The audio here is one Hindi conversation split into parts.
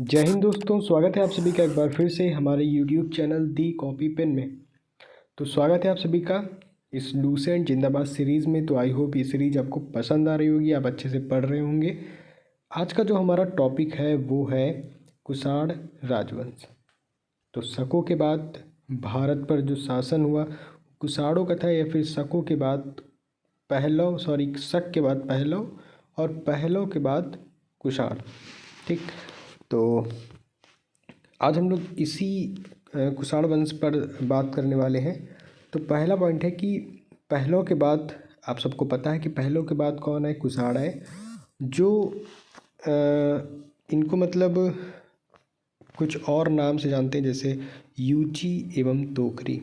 जय हिंद दोस्तों, स्वागत है आप सभी का एक बार फिर से हमारे YouTube चैनल दी कॉपी पेन में। तो स्वागत है आप सभी का इस लूसेंट जिंदाबाद सीरीज़ में। तो आई होप ये सीरीज़ आपको पसंद आ रही होगी, आप अच्छे से पढ़ रहे होंगे। आज का जो हमारा टॉपिक है वो है कुषाण राजवंश। तो शकों के बाद भारत पर जो शासन हुआ कुषाणों का था, या फिर शकों के बाद शक के बाद पहलव और पहलव के बाद कुषाण। ठीक, तो आज हम लोग इसी कुषाण वंश पर बात करने वाले हैं। तो पहला पॉइंट है कि पहलव के बाद, आप सबको पता है कि पहलव के बाद कौन है? कुषाण है, जो इनको मतलब कुछ और नाम से जानते हैं, जैसे यूची एवं तोकरी।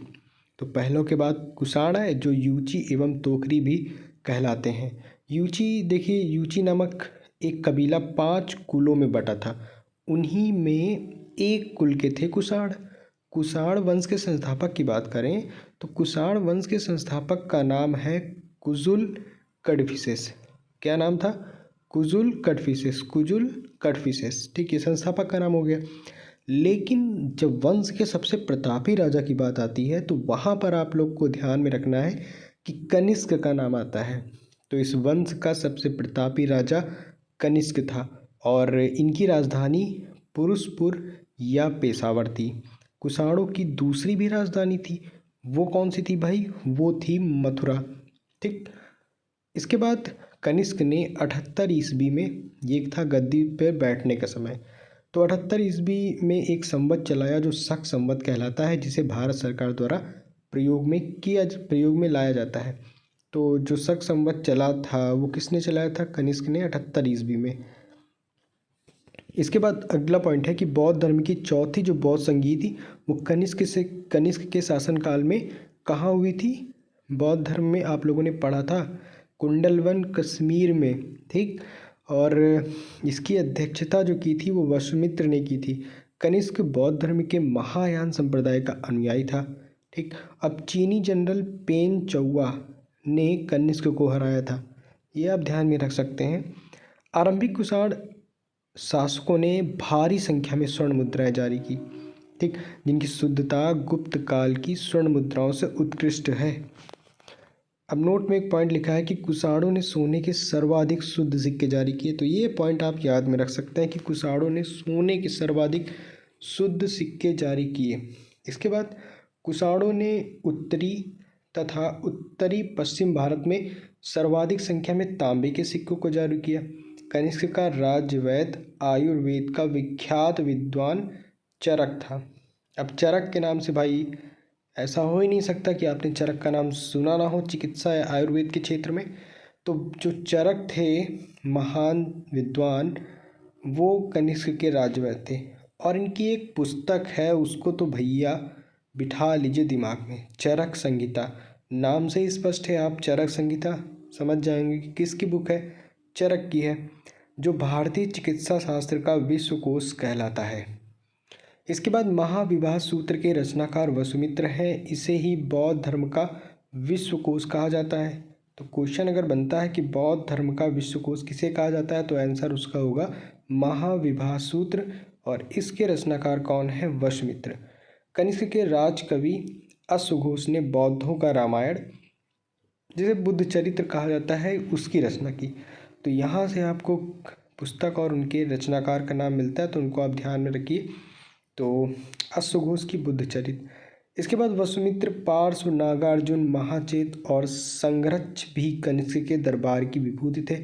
तो पहलव के बाद कुषाण है, जो यूची एवं तोकरी भी कहलाते हैं। यूची, देखिए यूची नामक एक कबीला 5 कुलों में बटा था, उन्हीं में एक कुल के थे कुषाण। कुषाण वंश के संस्थापक की बात करें तो कुषाण वंश के संस्थापक का नाम है कुजुल कड़फिसेस। क्या नाम था? कुजुल कड़फिसेस। कुजुल कड़फिसेस, ठीक है, संस्थापक का नाम हो गया। लेकिन जब वंश के सबसे प्रतापी राजा की बात आती है तो वहाँ पर आप लोग को ध्यान में रखना है कि कनिष्क का नाम आता है। तो इस वंश का सबसे प्रतापी राजा कनिष्क था और इनकी राजधानी पुरुषपुर या पेशावर थी। कुषाणों की दूसरी भी राजधानी थी, वो कौन सी थी भाई? वो थी मथुरा। ठीक, इसके बाद कनिष्क ने 78 ईस्वी में, ये था गद्दी पर बैठने का समय, तो 78 ईस्वी में एक संवत चलाया जो शक संवत कहलाता है, जिसे भारत सरकार द्वारा प्रयोग में लाया जाता है। तो जो शक संवत चला था वो किसने चलाया था? कनिष्क ने 78 ईस्वी में। इसके बाद अगला पॉइंट है कि बौद्ध धर्म की चौथी जो बौद्ध संधि थी वो कनिष्क के शासनकाल में कहाँ हुई थी? बौद्ध धर्म में आप लोगों ने पढ़ा था कुंडलवन कश्मीर में। ठीक, और इसकी अध्यक्षता जो की थी वो वसुमित्र ने की थी। कनिष्क बौद्ध धर्म के महायान संप्रदाय का अनुयायी था। ठीक, अब चीनी जनरल पेन चौवा ने कनिष्क को हराया था, ये आप ध्यान में रख सकते हैं। आरंभिक कुषाण शासकों ने भारी संख्या में स्वर्ण मुद्राएं जारी की, ठीक, जिनकी शुद्धता गुप्त काल की स्वर्ण मुद्राओं से उत्कृष्ट है। अब नोट में एक पॉइंट लिखा है कि कुषाणों ने सोने के सर्वाधिक शुद्ध सिक्के जारी किए। तो ये पॉइंट आप याद में रख सकते हैं कि कुषाणों ने सोने के सर्वाधिक शुद्ध सिक्के जारी किए। इसके बाद कुषाणों ने उत्तरी तथा उत्तरी पश्चिम भारत में सर्वाधिक संख्या में तांबे के सिक्कों को जारी किया। कनिष्क का राज्यवैद्य आयुर्वेद का विख्यात विद्वान चरक था। अब चरक के नाम से भाई ऐसा हो ही नहीं सकता कि आपने चरक का नाम सुना ना हो चिकित्सा या आयुर्वेद के क्षेत्र में। तो जो चरक थे महान विद्वान, वो कनिष्क के राज्यवैद्य थे और इनकी एक पुस्तक है, उसको तो भैया बिठा लीजिए दिमाग में, चरक संहिता। नाम से ही स्पष्ट है, आप चरक संहिता समझ जाएंगे कि किसकी बुक है, चरक की है, जो भारतीय चिकित्सा शास्त्र का विश्वकोश कहलाता है। इसके बाद महाविवाह सूत्र के रचनाकार वसुमित्र हैं, इसे ही बौद्ध धर्म का विश्वकोश कहा जाता है। तो क्वेश्चन अगर बनता है कि बौद्ध धर्म का विश्वकोश किसे कहा जाता है, तो आंसर उसका होगा महाविवाह सूत्र, और इसके रचनाकार कौन है? वसुमित्र। कनिष्क के राजकवि अश्वघोष ने बौद्धों का रामायण, जिसे बुद्ध चरित्र कहा जाता है, उसकी रचना की। तो यहाँ से आपको पुस्तक और उनके रचनाकार का नाम मिलता है, तो उनको आप ध्यान में रखिए। तो अश्वघोष की बुद्ध चरित्र। इसके बाद वसुमित्र, पार्श्व, नागार्जुन, महाचेत और संघर्ष भी कनिष्क के दरबार की विभूति थे।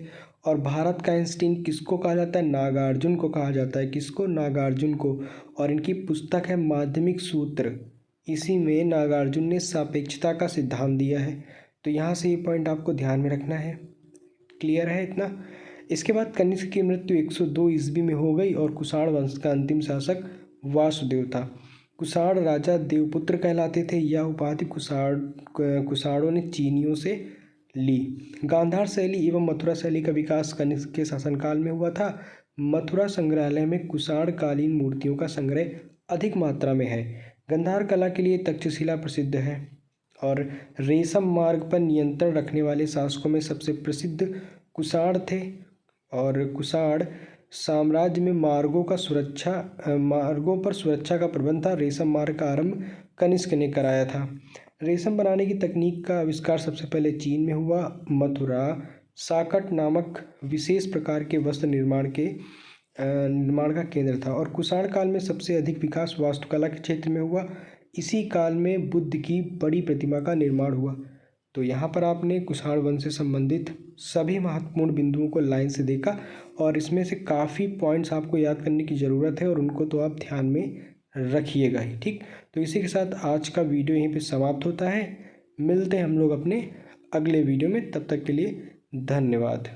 और भारत का आइंस्टीन किसको कहा जाता है? नागार्जुन को कहा जाता है। किसको? नागार्जुन को। और इनकी पुस्तक है माध्यमिक सूत्र, इसी में नागार्जुन ने सापेक्षता का सिद्धांत दिया है। तो यहाँ से ये पॉइंट आपको ध्यान में रखना है। क्लियर है इतना? इसके बाद कनिष्क की मृत्यु 102 ईस्वी में हो गई और कुषाण वंश का अंतिम शासक वासुदेव था। कुषाण राजा देवपुत्र कहलाते थे। यह उपाधि कुषाणों ने चीनियों से ली। गांधार शैली एवं मथुरा शैली का विकास कनिष्क के शासनकाल में हुआ था। मथुरा संग्रहालय में कुषाण कालीन मूर्तियों का संग्रह अधिक मात्रा में है। गांधार कला के लिए तक्षशिला प्रसिद्ध है और रेशम मार्ग पर नियंत्रण रखने वाले शासकों में सबसे प्रसिद्ध कुषाण थे। और कुषाण साम्राज्य में मार्गों पर सुरक्षा का प्रबंध था। रेशम मार्ग का आरंभ कनिष्क ने कराया था। रेशम बनाने की तकनीक का आविष्कार सबसे पहले चीन में हुआ। मथुरा साकट नामक विशेष प्रकार के वस्त्र निर्माण का केंद्र था। और कुषाण काल में सबसे अधिक विकास वास्तुकला के क्षेत्र में हुआ। इसी काल में बुद्ध की बड़ी प्रतिमा का निर्माण हुआ। तो यहाँ पर आपने कुषाण वंश से संबंधित सभी महत्वपूर्ण बिंदुओं को लाइन से देखा और इसमें से काफ़ी पॉइंट्स आपको याद करने की ज़रूरत है और उनको तो आप ध्यान में रखिएगा ही। ठीक, तो इसी के साथ आज का वीडियो यहीं पे समाप्त होता है। मिलते हैं हम लोग अपने अगले वीडियो में, तब तक के लिए धन्यवाद।